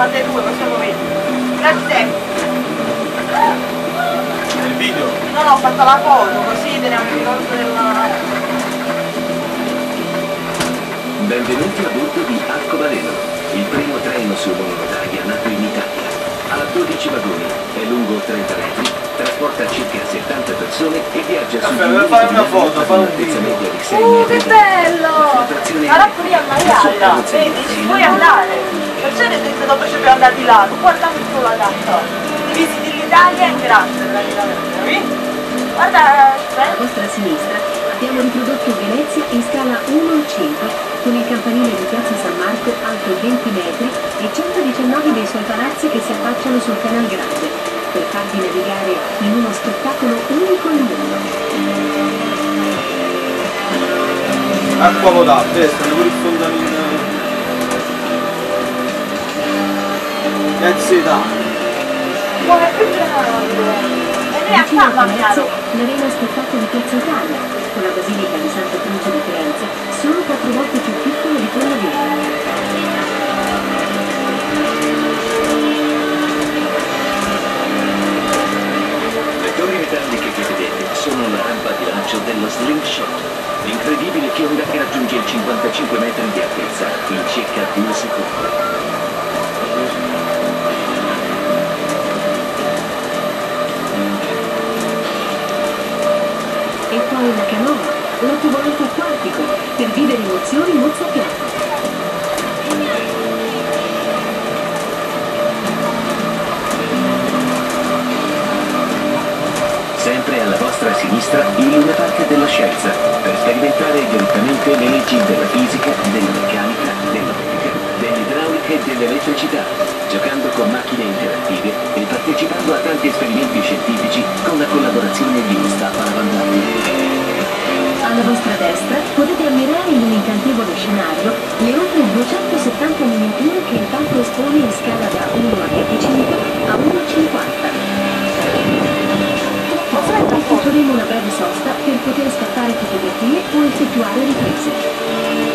fatte due, possiamo vedere. Grazie. Nel video? No, ho fatto la foto, così teniamo il ricordo della... Benvenuti a bordo di Arcobaleno, il primo treno su monorodaglia nato in Italia. Ha 12 vagoni, è lungo 30 metri, trasporta circa 70 persone e viaggia su fai una foto, fai un un'altezza video. media di 6 metri. Che bello! Sarà qui a maiala, vedi, ci puoi andare. Perciò ne detto dopo ci siamo andati là, tu guardami tu la carta. Visiti l'Italia in grande praticamente, guarda, alla vostra sinistra abbiamo riprodotto Venezia in scala 1:5 con il campanile di Piazza San Marco alto 20 metri e 119 dei suoi palazzi che si affacciano sul Canal Grande per farvi navigare in uno spettacolo unico al mondo. Acqua potabile, stanno pure il fondamento. Grazie Italia. come più grande. E lei a Vicino al casa palazzo l'Arena Spettacolo di Piazza Italia con la Basilica di Santa Croce di Firenze solo 4 volte più piccola di quella vera. Le torri metalliche che vedete sono la rampa di lancio dello slingshot, l'incredibile chionda che raggiunge i 55 metri di altezza in circa 2 secondi. E poi la canoa, l'autovolante acquatico, per vivere emozioni mozzafiato. Sempre alla vostra sinistra il Luna Park della Scienza, per sperimentare direttamente le leggi della fisica, della meccanica, dell'ottica, dell'idraulica e dell'elettricità, giocando con macchine interattive e partecipando a tanti esperimenti scientifici con la collaborazione di staff all'avanguardia. Alla vostra destra potete ammirare in un incantevole scenario le oltre 270 miniature che il parco espone in scala da 1:25 a 1:50. Poi faremo una breve sosta per poter scattare fotografie o effettuare riprese.